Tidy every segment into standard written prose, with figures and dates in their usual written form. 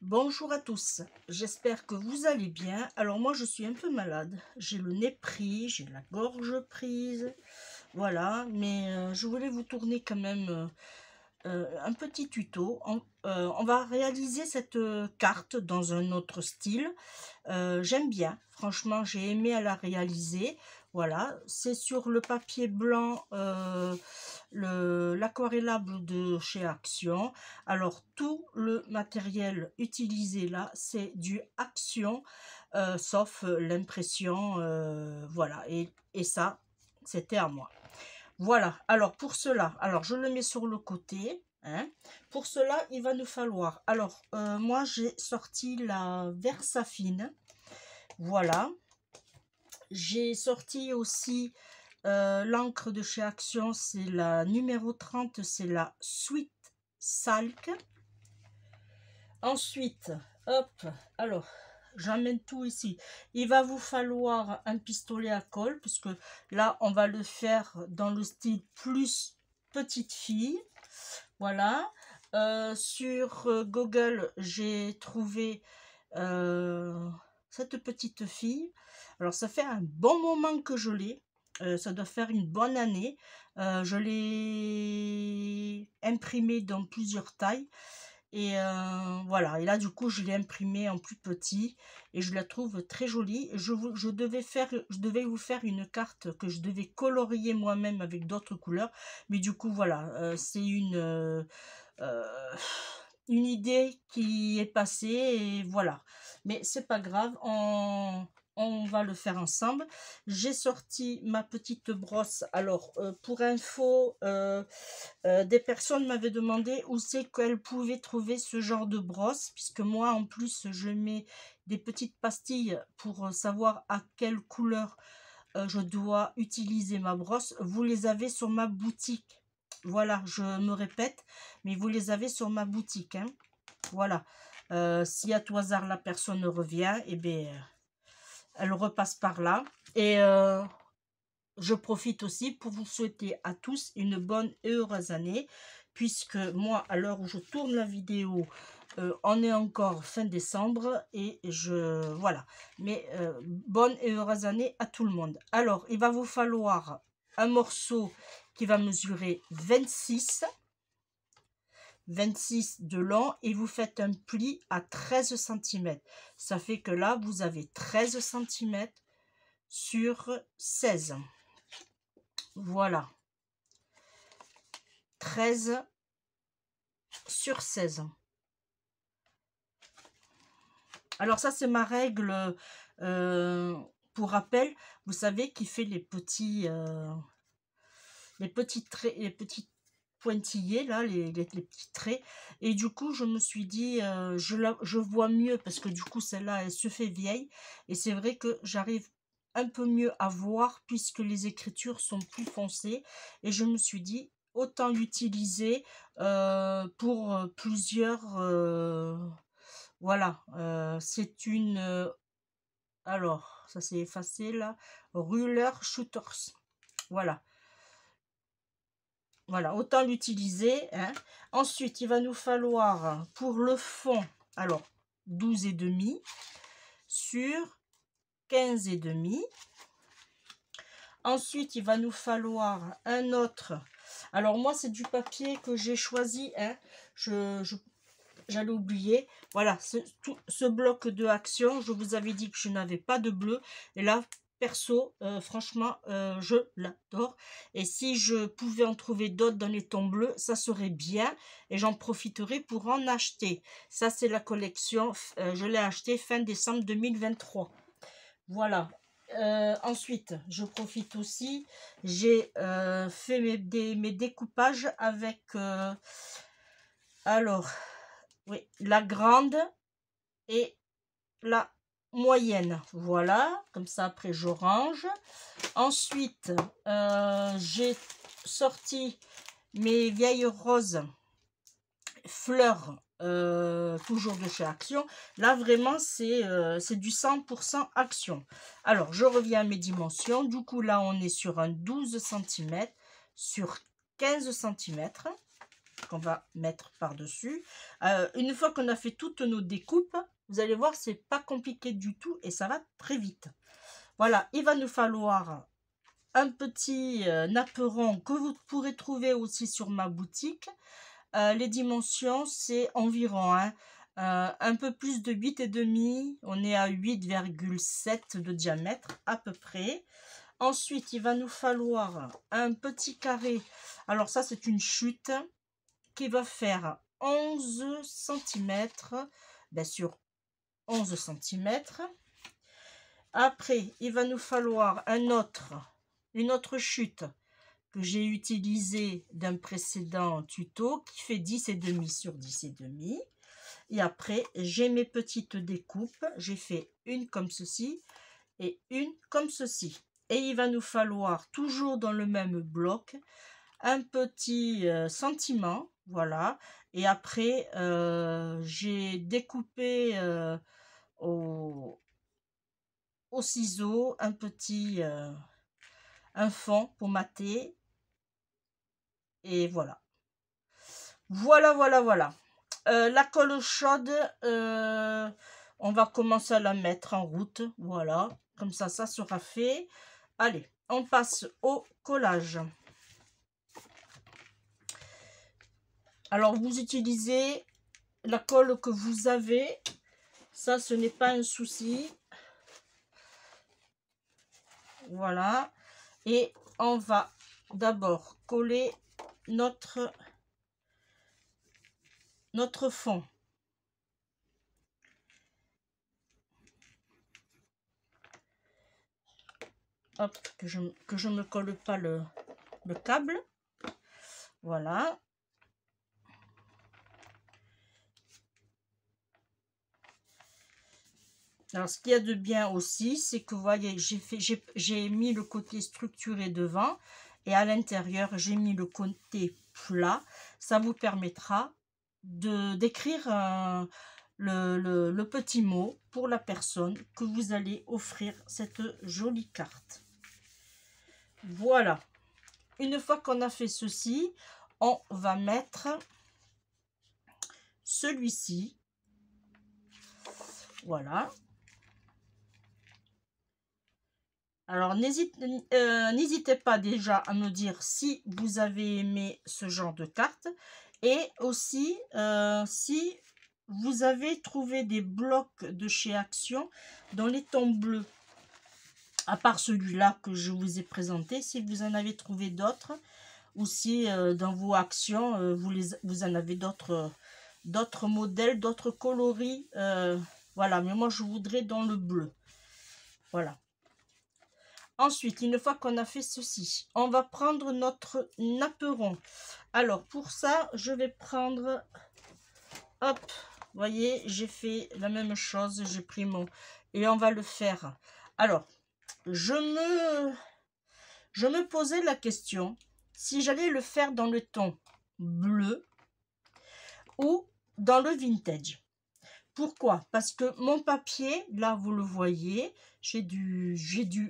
Bonjour à tous, j'espère que vous allez bien. Alors moi je suis un peu malade, j'ai le nez pris, j'ai la gorge prise, voilà, mais je voulais vous tourner quand même un petit tuto. On va réaliser cette carte dans un autre style. J'aime bien, franchement j'ai aimé à la réaliser. Voilà, c'est sur le papier blanc, l'aquarellable de chez Action. Alors tout le matériel utilisé là, c'est du Action, sauf l'impression, voilà, et ça, c'était à moi. Voilà, alors pour cela, alors je le mets sur le côté, hein. Pour cela, il va nous falloir, alors moi j'ai sorti la Versafine, voilà. J'ai sorti aussi l'encre de chez Action, c'est la numéro 30, c'est la Sweet Salk. Ensuite, hop, alors j'emmène tout ici. Il va vous falloir un pistolet à colle, puisque là on va le faire dans le style plus petite fille. Voilà. Sur Google, j'ai trouvé cette petite fille. Alors ça fait un bon moment que je l'ai. Ça doit faire une bonne année. Je l'ai imprimée dans plusieurs tailles. Et voilà, et là du coup je l'ai imprimée en plus petit et je la trouve très jolie. Je devais vous faire une carte que je devais colorier moi-même avec d'autres couleurs, mais du coup voilà, c'est une idée qui est passée et voilà. Mais c'est pas grave, on va le faire ensemble. J'ai sorti ma petite brosse. Alors pour info, des personnes m'avaient demandé où c'est qu'elles pouvaient trouver ce genre de brosse, puisque moi en plus je mets des petites pastilles pour savoir à quelle couleur je dois utiliser ma brosse. Vous les avez sur ma boutique. Voilà, je me répète, mais vous les avez sur ma boutique, hein. Voilà. Si à tout hasard la personne revient, et bien, elle repasse par là. Et je profite aussi pour vous souhaiter à tous une bonne et heureuse année, puisque moi, à l'heure où je tourne la vidéo, on est encore fin décembre et voilà. Mais bonne et heureuse année à tout le monde. Alors, il va vous falloir un morceau qui va mesurer 26 de long et vous faites un pli à 13 cm. Ça fait que là, vous avez 13 cm sur 16. Voilà. 13 sur 16. Alors ça, c'est ma règle, pour rappel, vous savez, qui fait les petits traits, les petits pointillés, là, les petits traits. Et du coup, je me suis dit, je vois mieux, parce que du coup, celle-là, elle se fait vieille. Et c'est vrai que j'arrive un peu mieux à voir, puisque les écritures sont plus foncées. Et je me suis dit, autant l'utiliser pour plusieurs... voilà, c'est une... alors, ça s'est effacé là. Ruler Shooters. Voilà. Voilà, autant l'utiliser, hein. Ensuite, il va nous falloir pour le fond, alors 12,5 sur 15,5. Ensuite, il va nous falloir un autre. Alors moi, c'est du papier que j'ai choisi, hein. J'allais oublier. Voilà, ce bloc de Action, je vous avais dit que je n'avais pas de bleu. Et là, perso, franchement, je l'adore. Et si je pouvais en trouver d'autres dans les tons bleus, ça serait bien. Et j'en profiterai pour en acheter. Ça, c'est la collection. Je l'ai acheté fin décembre 2023. Voilà. Ensuite, je profite aussi. J'ai fait mes découpages avec... alors... oui, la grande et la moyenne. Voilà, comme ça après je range. Ensuite, j'ai sorti mes vieilles roses fleurs, toujours de chez Action. Là vraiment c'est du 100% Action. Alors je reviens à mes dimensions. Du coup là on est sur un 12 cm sur 15 cm. qu'on va mettre par-dessus. Une fois qu'on a fait toutes nos découpes, vous allez voir, c'est pas compliqué du tout et ça va très vite. Voilà, il va nous falloir un petit napperon que vous pourrez trouver aussi sur ma boutique. Les dimensions, c'est environ un peu plus de 8,5. On est à 8,7 de diamètre à peu près. Ensuite, il va nous falloir un petit carré. Alors ça, c'est une chute qui va faire 11 cm. Bien sûr, 11 cm. Après, il va nous falloir une autre chute que j'ai utilisée d'un précédent tuto qui fait 10,5 sur 10,5. Et après, j'ai mes petites découpes. J'ai fait une comme ceci et une comme ceci. Et il va nous falloir, toujours dans le même bloc, un petit sentiment. Voilà. Et après, j'ai découpé au ciseau un petit un fond pour mater. Et voilà. Voilà. La colle chaude, on va commencer à la mettre en route. Voilà. Comme ça sera fait. Allez, on passe au collage. Alors, vous utilisez la colle que vous avez. Ça, ce n'est pas un souci. Voilà. Et on va d'abord coller notre fond. Hop, que je me colle pas le câble. Voilà. Alors, ce qu'il y a de bien aussi, c'est que vous voyez, j'ai mis le côté structuré devant et à l'intérieur, j'ai mis le côté plat. Ça vous permettra d'écrire le petit mot pour la personne que vous allez offrir cette jolie carte. Voilà. Une fois qu'on a fait ceci, on va mettre celui-ci. Voilà. Alors, n'hésitez pas déjà à me dire si vous avez aimé ce genre de carte et aussi si vous avez trouvé des blocs de chez Action dans les tons bleus. À part celui-là que je vous ai présenté, si vous en avez trouvé d'autres ou si dans vos actions, vous en avez d'autres modèles, d'autres coloris. Voilà, mais moi je voudrais dans le bleu. Voilà. Ensuite, une fois qu'on a fait ceci, on va prendre notre napperon. Alors, pour ça, je vais prendre... Hop, vous voyez, j'ai fait la même chose. J'ai pris mon... Et on va le faire. Alors, je me posais la question si j'allais le faire dans le ton bleu ou dans le vintage. Pourquoi? Parce que mon papier, là, vous le voyez, j'ai du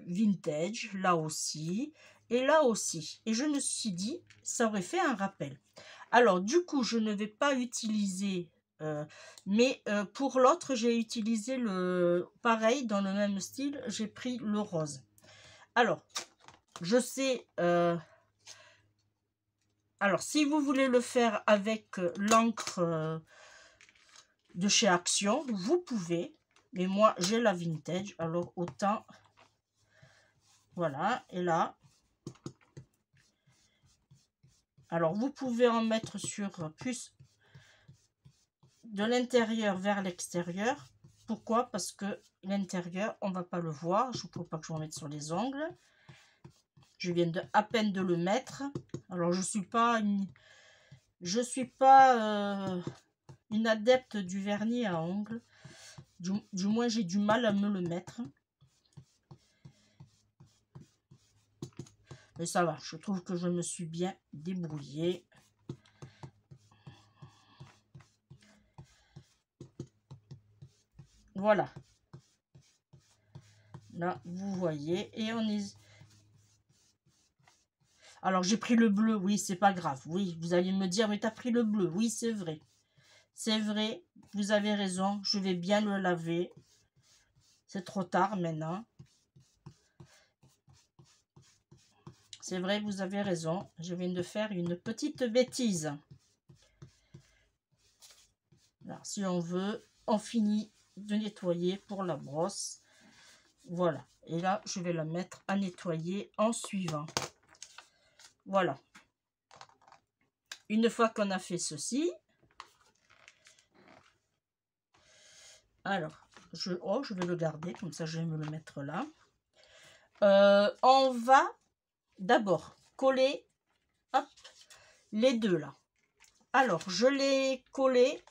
vintage, là aussi, et là aussi. Et je me suis dit, ça aurait fait un rappel. Alors, du coup, je ne vais pas utiliser, mais pour l'autre, j'ai utilisé pareil, dans le même style, j'ai pris le rose. Alors, je sais... alors, si vous voulez le faire avec l'encre... de chez Action, vous pouvez, mais moi j'ai la vintage, alors autant, voilà. Et là, alors vous pouvez en mettre sur plus de l'intérieur vers l'extérieur. Pourquoi? Parce que l'intérieur, on va pas le voir. Je ne peux pas que je remette sur les ongles. Je viens à peine de le mettre. Alors je suis pas une adepte du vernis à ongles. Du moins, j'ai du mal à me le mettre. Mais ça va, je trouve que je me suis bien débrouillée. Voilà. Là, vous voyez. Et on est... Alors, j'ai pris le bleu, oui, c'est pas grave. Oui, vous allez me dire, mais tu as pris le bleu. Oui, c'est vrai. C'est vrai, vous avez raison. Je vais bien le laver. C'est trop tard maintenant. C'est vrai, vous avez raison. Je viens de faire une petite bêtise. Alors, si on veut, on finit de nettoyer pour la brosse. Voilà. Et là, je vais la mettre à nettoyer en suivant. Voilà. Une fois qu'on a fait ceci, alors, je vais le garder, comme ça je vais me le mettre là. On va d'abord coller, hop, les deux là. Alors, je l'ai collé.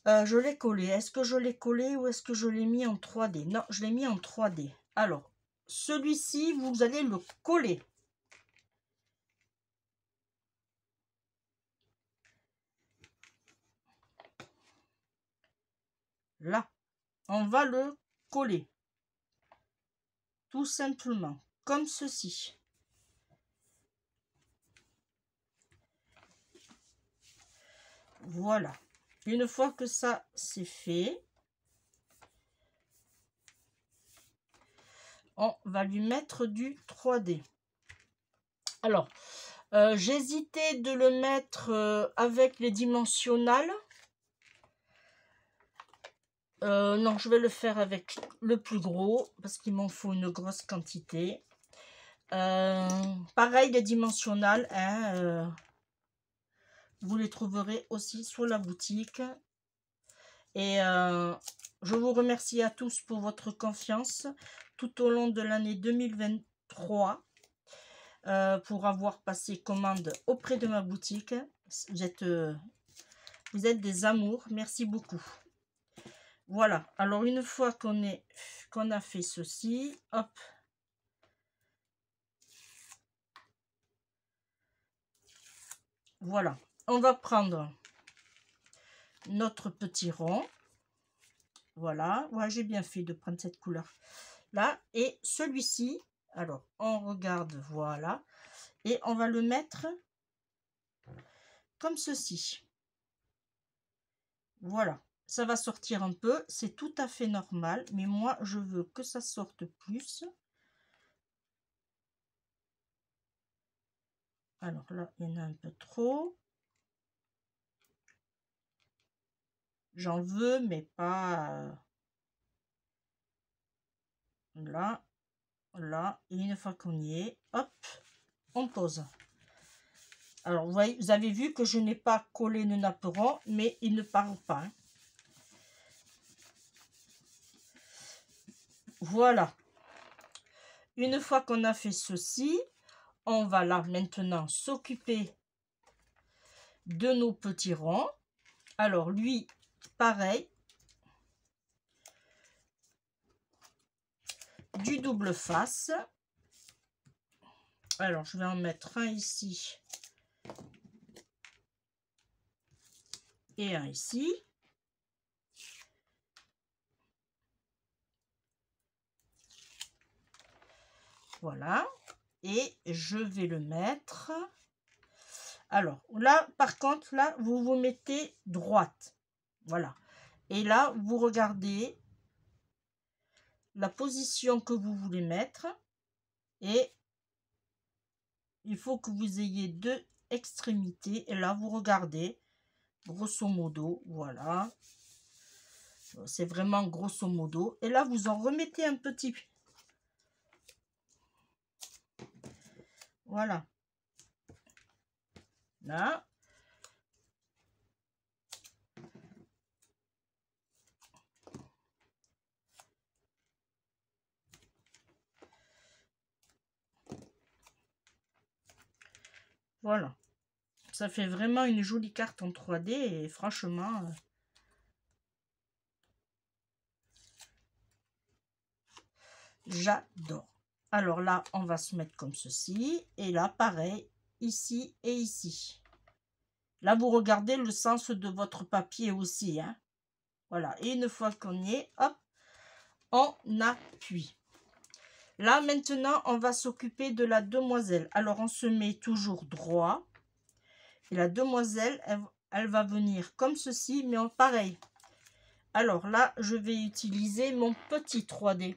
Est-ce que je l'ai collé ou est-ce que je l'ai mis en 3D? Non, je l'ai mis en 3D. Alors, celui-ci, vous allez le coller. Là, on va le coller. Tout simplement, comme ceci. Voilà. Une fois que ça c'est fait, on va lui mettre du 3D. Alors, j'hésitais de le mettre avec les dimensionnels. Non, je vais le faire avec le plus gros parce qu'il m'en faut une grosse quantité. Pareil, les dimensionnels, hein, vous les trouverez aussi sur la boutique. Et je vous remercie à tous pour votre confiance tout au long de l'année 2023 pour avoir passé commande auprès de ma boutique. Vous êtes des amours, merci beaucoup. Voilà, alors une fois qu'on a fait ceci, hop, voilà, on va prendre notre petit rond. Voilà, ouais, j'ai bien fait de prendre cette couleur là. Et celui-ci, alors on regarde, voilà, et on va le mettre comme ceci. Voilà, ça va sortir un peu, c'est tout à fait normal, mais moi je veux que ça sorte plus. Alors là, il y en a un peu trop. J'en veux, mais pas là, là. Et une fois qu'on y est, hop, on pose. Alors, vous voyez, vous avez vu que je n'ai pas collé le napperon, mais il ne part pas. Hein. Voilà. Une fois qu'on a fait ceci, on va là maintenant s'occuper de nos petits ronds. Alors, lui, pareil. Du double face. Alors, je vais en mettre un ici et un ici. Voilà. Et je vais le mettre. Alors, là, par contre, là, vous vous mettez droite. Voilà. Et là, vous regardez la position que vous voulez mettre. Et il faut que vous ayez deux extrémités. Et là, vous regardez, grosso modo, voilà. C'est vraiment grosso modo. Et là, vous en remettez un petit. Voilà. Là. Voilà. Ça fait vraiment une jolie carte en 3D et franchement... j'adore. Alors là, on va se mettre comme ceci. Et là, pareil, ici et ici. Là, vous regardez le sens de votre papier aussi. Hein. Voilà. Et une fois qu'on y est, hop, on appuie. Là, maintenant, on va s'occuper de la demoiselle. Alors, on se met toujours droit. Et la demoiselle, elle va venir comme ceci, mais en pareil. Alors là, je vais utiliser mon petit 3D.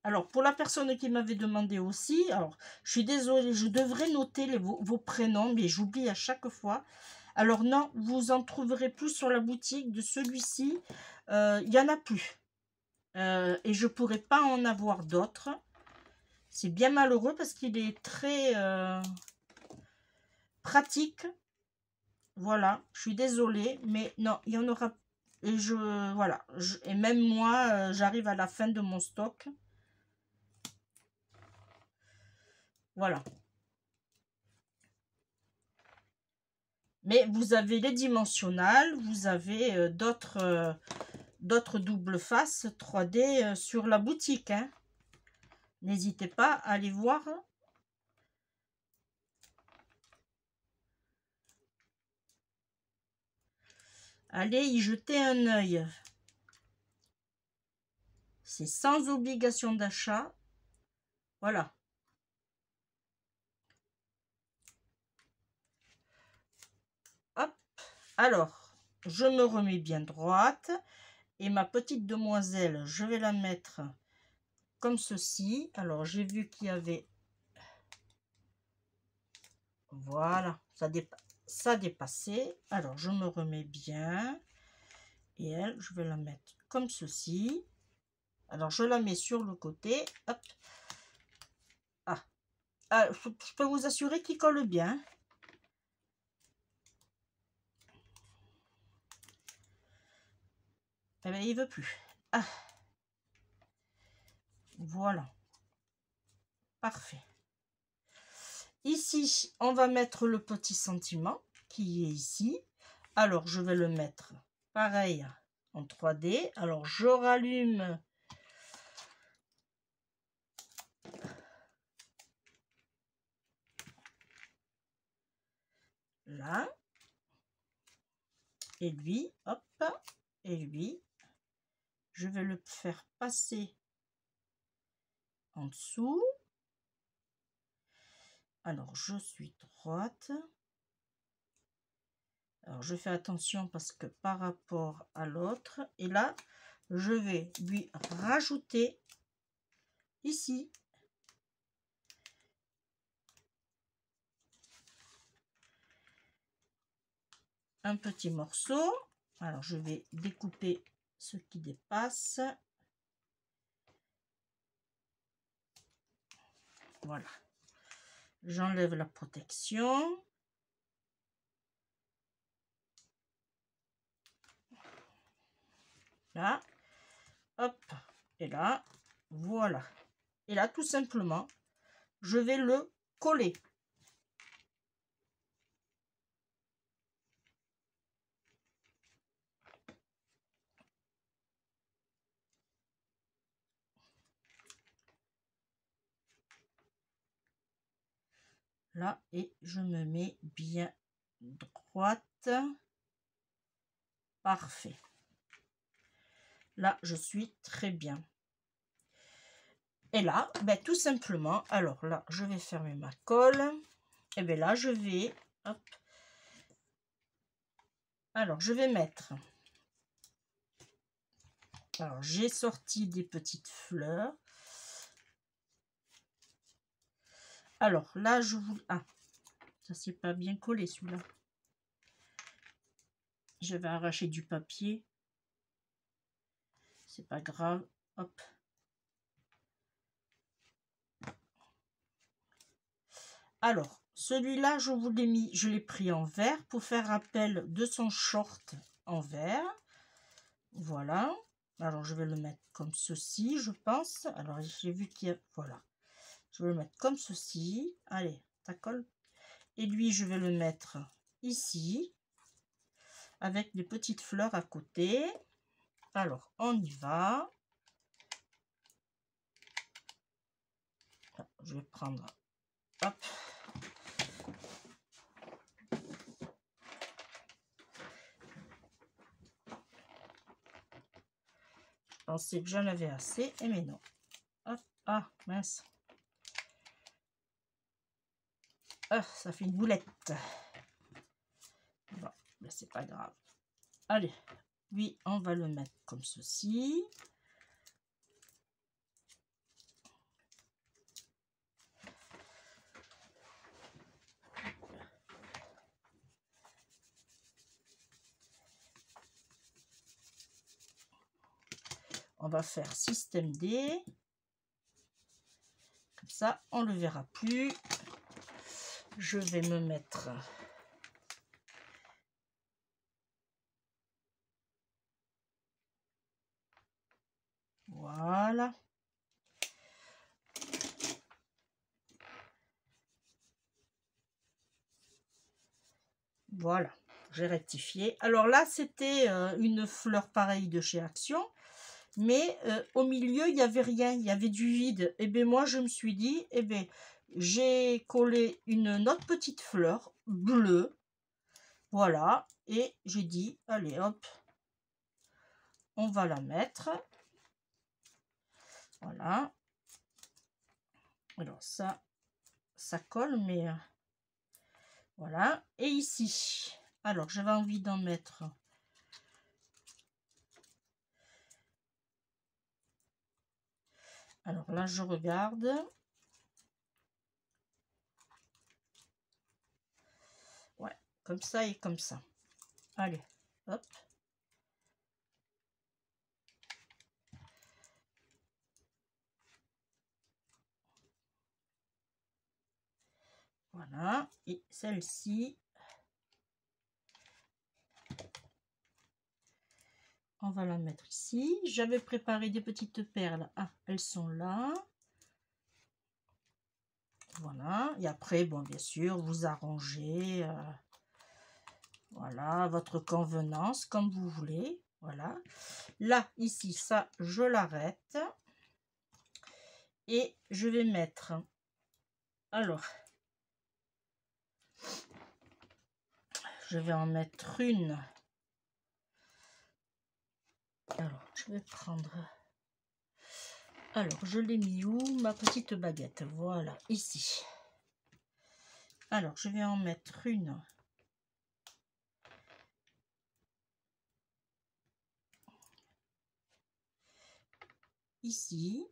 Alors, pour la personne qui m'avait demandé aussi, alors, je suis désolée, je devrais noter vos prénoms, mais j'oublie à chaque fois. Alors non, vous en trouverez plus sur la boutique de celui-ci. Il n'y en a plus. Et je ne pourrais pas en avoir d'autres. C'est bien malheureux parce qu'il est très pratique. Voilà, je suis désolée, mais non, il y en aura. Et voilà, et même moi, j'arrive à la fin de mon stock. Voilà. Mais vous avez les dimensionnels, vous avez d'autres double face 3D sur la boutique. Hein. N'hésitez pas à aller voir. Allez y jeter un œil. C'est sans obligation d'achat. Voilà. Hop. Alors, je me remets bien droite. Et ma petite demoiselle, je vais la mettre comme ceci. Alors, j'ai vu qu'il y avait... Voilà, ça dépassait. Alors, je me remets bien. Et elle, je vais la mettre comme ceci. Alors, je la mets sur le côté. Hop. Je peux vous assurer qu'il colle bien. Eh bien, il veut plus. Ah. Voilà. Parfait. Ici, on va mettre le petit sentiment qui est ici. Alors, je vais le mettre pareil en 3D. Alors, je rallume là. Et lui, hop, et lui, je vais le faire passer en dessous. Alors, je suis droite. Alors, je fais attention parce que par rapport à l'autre, et là, je vais lui rajouter ici un petit morceau. Alors, je vais découper ce qui dépasse. Voilà. J'enlève la protection. Là. Hop. Et là. Voilà. Et là, tout simplement, je vais le coller. Là, et je me mets bien droite. Parfait. Là, je suis très bien. Et là, ben, tout simplement, alors là, je vais fermer ma colle. Et bien là, je vais, hop. Alors, je vais mettre. Alors, j'ai sorti des petites fleurs. Alors, là, je vous... Ah, ça c'est pas bien collé, celui-là. Je vais arracher du papier. C'est pas grave. Hop. Alors, celui-là, je vous l'ai mis, je l'ai pris en vert pour faire rappel de son short en vert. Voilà. Alors, je vais le mettre comme ceci, je pense. Alors, j'ai vu qu'il y a... Voilà. Je vais le mettre comme ceci. Allez, ça colle. Et lui, je vais le mettre ici. Avec des petites fleurs à côté. Alors, on y va. Je vais prendre... Hop. pensais que j'en avais assez, et mais non. Hop, ah, mince. Ah, ça fait une boulette. Bon, mais c'est pas grave. Allez, oui, on va le mettre comme ceci. On va faire système D. Comme ça, on ne le verra plus. Je vais me mettre... Voilà. Voilà, j'ai rectifié. Alors là, c'était une fleur pareille de chez Action. Mais au milieu, il n'y avait rien. Il y avait du vide. Et bien moi, je me suis dit, eh bien, j'ai collé une autre petite fleur bleue. Voilà. Et j'ai dit, allez, hop. On va la mettre. Voilà. Alors ça colle, mais voilà. Et ici, alors j'avais envie d'en mettre. Alors là, je regarde. Ouais, comme ça et comme ça. Allez, hop. Voilà. Et celle-ci, on va la mettre ici. J'avais préparé des petites perles. Ah, elles sont là. Voilà. Et après, bon, bien sûr, vous arrangez voilà, à votre convenance, comme vous voulez. Voilà. Là, ici, ça, je l'arrête. Et je vais mettre... Alors, je vais en mettre une. Alors, je vais prendre... Alors, je l'ai mis où? Ma petite baguette. Voilà, ici. Alors, je vais en mettre une. Ici.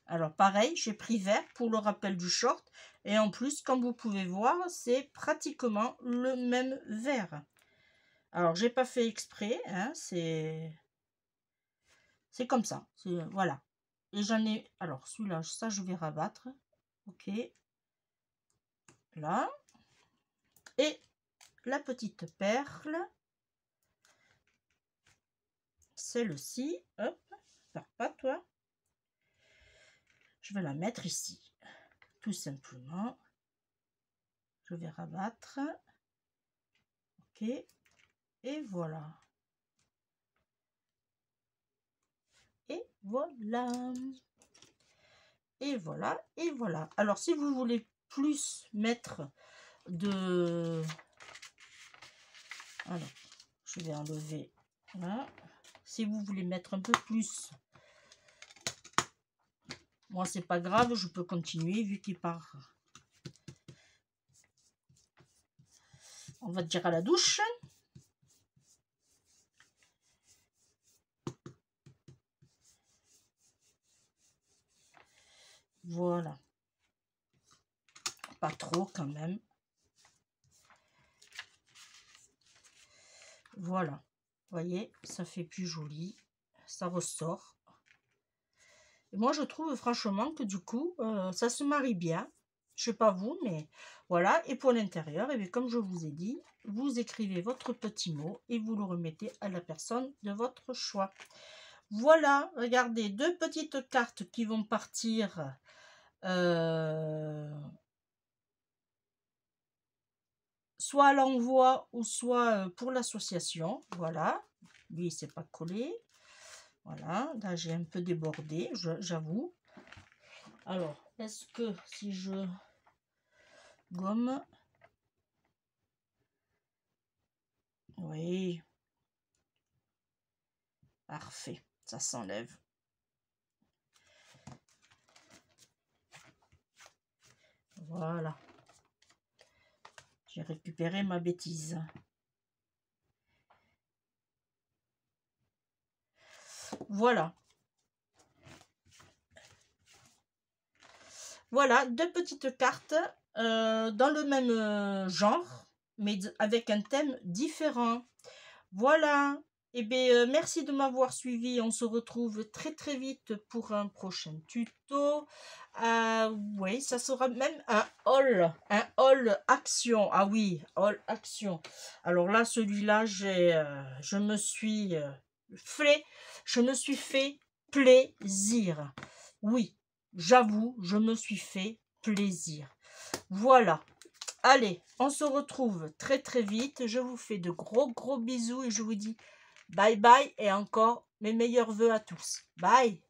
Alors, pareil, j'ai pris vert pour le rappel du short. Et en plus, comme vous pouvez voir, c'est pratiquement le même vert. Alors, j'ai pas fait exprès, hein, c'est comme ça. Voilà. Et j'en ai... Alors, celui-là, ça, je vais rabattre. Ok. Là. Et la petite perle. Celle-ci. Hop. Pars pas, toi. Je vais la mettre ici. Tout simplement. Je vais rabattre. Ok. Et voilà. Et voilà. Et voilà. Et voilà. Alors, si vous voulez plus mettre de... Alors, je vais enlever là. Si vous voulez mettre un peu plus, moi c'est pas grave, je peux continuer vu qu'il part. On va dire à la douche. Voilà. Pas trop quand même. Voilà. Vous voyez, ça fait plus joli. Ça ressort. Et moi, je trouve franchement que du coup, ça se marie bien. Je sais pas vous, mais voilà. Et pour l'intérieur, et bien, comme je vous ai dit, vous écrivez votre petit mot et vous le remettez à la personne de votre choix. Voilà, regardez, deux petites cartes qui vont partir soit à l'envoi ou soit pour l'association. Voilà, lui, c'est pas collé. Voilà, là, j'ai un peu débordé, j'avoue. Alors, est-ce que si je gomme... Oui. Parfait. Ça s'enlève. Voilà. J'ai récupéré ma bêtise. Voilà. Voilà, deux petites cartes dans le même genre, mais avec un thème différent. Voilà. Eh bien, merci de m'avoir suivi. On se retrouve très très vite pour un prochain tuto. Oui, ça sera même un haul action. Ah oui, haul action. Alors là, celui-là, je me suis fait plaisir. Oui, j'avoue, je me suis fait plaisir. Voilà. Allez, on se retrouve très très vite. Je vous fais de gros bisous et je vous dis bye bye et encore mes meilleurs vœux à tous. Bye.